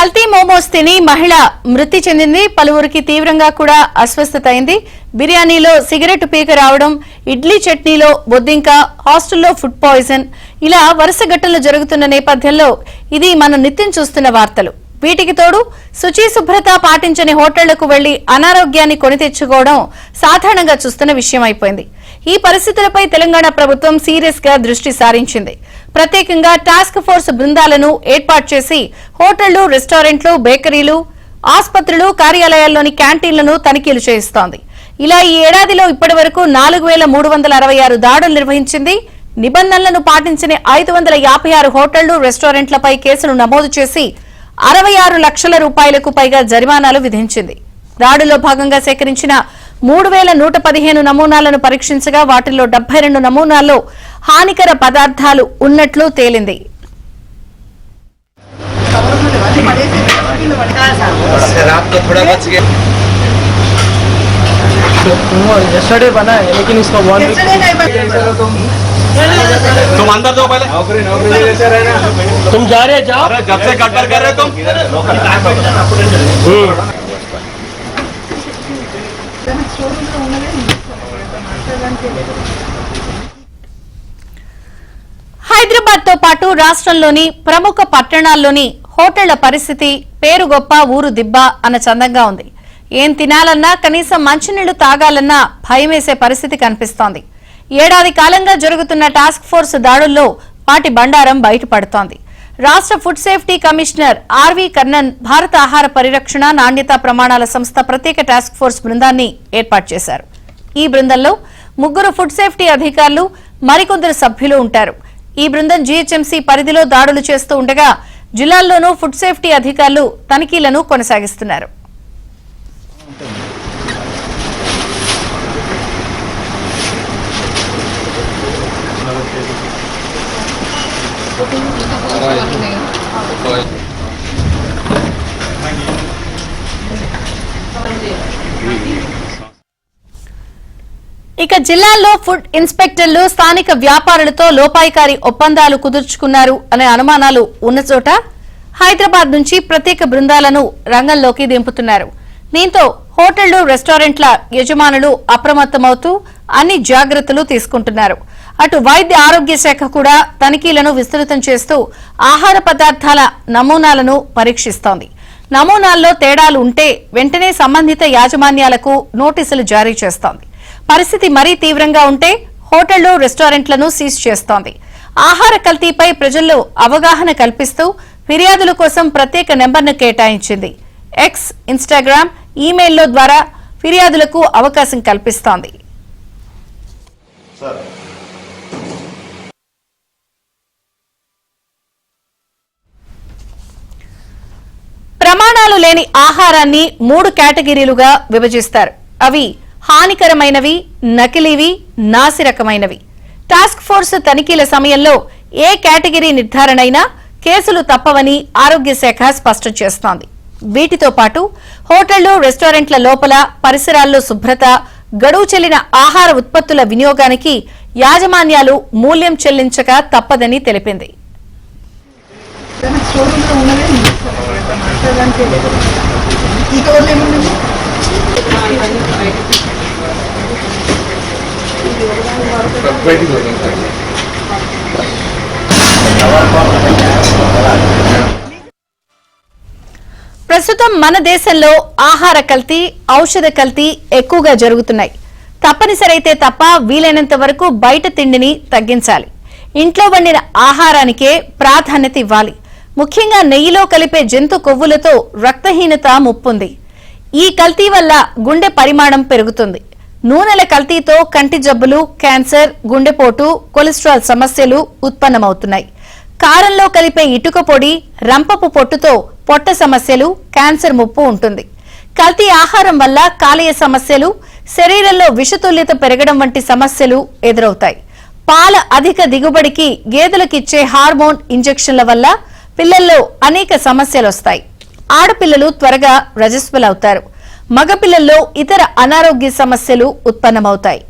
కల్తీ మోమోస్ తిని మహిళ మృతి చెందింది. పలువురికి తీవ్రంగా కూడా అస్వస్థత అయింది. బిర్యానీలో సిగరెట్ పీక రావడం, ఇడ్లీ చట్నీలో బొద్దింక, హాస్టల్లో ఫుడ్ పాయిజన్, ఇలా వరుస ఘటనలు జరుగుతున్న నేపథ్యంలో ఇది మనం నిత్యం చూస్తున్న వార్తలు. వీటికి తోడు శుచి శుభ్రత పాటించని హోటళ్లకు వెళ్లి అనారోగ్యాన్ని కొని తెచ్చుకోవడం సాధారణంగా చూస్తున్న విషయం అయిపోయింది. ఈ పరిస్థితులపై తెలంగాణ ప్రభుత్వం సీరియస్ గా దృష్టి సారించింది. ప్రత్యేకంగా టాస్క్ ఫోర్స్ బృందాలను ఏర్పాటు చేసి హోటళ్లు, రెస్టారెంట్లు, బేకరీలు, ఆసుపత్రులు, కార్యాలయాల్లోని క్యాంటీన్లను తనిఖీలు చేయిస్తోంది. ఇలా ఈ ఏడాదిలో ఇప్పటి వరకు 4366 దాడులు నిర్వహించింది. నిబంధనలను పాటించని 556 హోటళ్లు, రెస్టారెంట్లపై కేసులు నమోదు చేసి 66 లక్షల రూపాయలకు పైగా జరిమానాలు విధించింది. దాడుల్లో భాగంగా సేకరించిన 3115 నమూనాలను పరీక్షించగా వాటిల్లో 72 నమూనాల్లో హానికర పదార్థాలు ఉన్నట్లు తేలింది. तुम अंदर दो पहले तुम जा रहे जाओ जब से गड़बड़ कर रहे तुम హైదరాబాద్ తో పాటు రాష్ట్రంలోని ప్రముఖ పట్టణాల్లోని హోటళ్ల పరిస్థితి పేరు గొప్ప ఊరు దిబ్బ అన్న చందంగా ఉంది. ఏం తినాలన్నా, కనీసం మంచినీళ్లు తాగాలన్నా భయమేసే పరిస్థితి కనిపిస్తోంది. ఏడాది కాలంగా జరుగుతున్న టాస్క్ ఫోర్స్ దాడుల్లో వాటి బండారం బయటపడుతోంది. రాష్ట్ర food safety commissioner RV Karnan భారత ఆహార పరిరక్షణ నాణ్యతా ప్రమాణాల సంస్థ ప్రత్యేక టాస్క్ ఫోర్స్ బృందాన్ని ఏర్పాటు చేశారు. ఈ బృందంలో 3 ఫుడ్ సేఫ్టీ అధికారులు, మరికొందరు సభ్యులు ఉంటారు. ఈ బృందం జీహెచ్ఎంసీ పరిధిలో దాడులు చేస్తూ ఉండగా జిల్లాల్లోనూ ఫుడ్ సేఫ్టీ అధికారులు తనిఖీలను కొనసాగిస్తున్నారు. ఇక జిల్లాల్లో ఫుడ్ ఇన్స్పెక్టర్లు స్థానిక వ్యాపారులతో లోపాయికారి ఒప్పందాలు కుదుర్చుకున్నారు అనే అనుమానాలు ఉన్న చోట హైదరాబాద్ నుంచి ప్రత్యేక బృందాలను రంగంలోకి దింపుతున్నారు. దీంతో హోటళ్లు, రెస్టారెంట్ల యజమానులు అప్రమత్తమవుతూ అన్ని జాగ్రత్తలు తీసుకుంటున్నారు. అటు వైద్య ఆరోగ్య శాఖ కూడా తనిఖీలను విస్తృతం చేస్తూ ఆహార పదార్థాల నమూనాలను పరీక్షిస్తోంది. నమూనాల్లో తేడాలు ఉంటే వెంటనే సంబంధిత యాజమాన్యాలకు నోటీసులు జారీ చేస్తోంది. పరిస్థితి మరీ తీవ్రంగా ఉంటే హోటళ్లు, రెస్టారెంట్లను సీజ్ చేస్తోంది. ఆహార కల్తీపై ప్రజల్లో అవగాహన కల్పిస్తూ ఫిర్యాదుల కోసం ప్రత్యేక నెంబర్ను కేటాయించింది. ఎక్స్, ఇన్స్టాగ్రామ్, ఈమెయిల్లో ద్వారా ఫిర్యాదులకు అవకాశం కల్పిస్తోంది. ప్రమాణాలు లేని ఆహారాన్ని 3 కేటగిరీలుగా విభజిస్తారు. అవి హానికరమైనవి, నకిలీవి, నాసిరకమైనవి. టాస్క్ ఫోర్స్ తనిఖీల సమయంలో ఏ కేటగిరీ నిర్ధారణైనా కేసులు తప్పవని ఆరోగ్య శాఖ స్పష్టం చేస్తోంది. వీటితో పాటు హోటళ్లు, రెస్టారెంట్ల లోపల పరిసరాల్లో శుభ్రత, గడువు చెల్లిన ఆహార ఉత్పత్తుల వినియోగానికి యాజమాన్యాలు మూల్యం చెల్లించక తప్పదని తెలిపింది. ప్రస్తుతం మన దేశంలో ఆహార కల్తీ, ఔషధ కల్తీ ఎక్కువగా జరుగుతున్నాయి. తప్పనిసరైతే తప్ప వీలైనంత వరకు బయట తిండిని తగ్గించాలి. ఇంట్లో వండిన ఆహారానికే ప్రాధాన్యత ఇవ్వాలి. ముఖ్యంగా నెయ్యిలో కలిపే జంతు కొవ్వులతో రక్తహీనత ముప్పుంది. ఈ కల్తీ వల్ల గుండె పరిమాణం పెరుగుతుంది. నూనెల కల్తీతో కంటి జబ్బులు, క్యాన్సర్, గుండెపోటు, కొలెస్ట్రాల్ సమస్యలు ఉత్పన్నమవుతున్నాయి. కారంలో కలిపే ఇటుక పొడి, రంపపు పొట్టుతో పొట్ట సమస్యలు, క్యాన్సర్ ముప్పు ఉంటుంది. కల్తీ ఆహారం వల్ల కాలేయ సమస్యలు, శరీరంలో విషతుల్యత పెరగడం వంటి సమస్యలు ఎదురవుతాయి. పాల అధిక దిగుబడికి గేదెలకిచ్చే హార్మోన్ ఇంజెక్షన్ల వల్ల పిల్లల్లో అనేక సమస్యలు వస్తాయి. ఆడపిల్లలు త్వరగా రజస్వలవుతారు. మగపిల్లల్లో ఇతర అనారోగ్య సమస్యలు ఉత్పన్నమవుతాయి.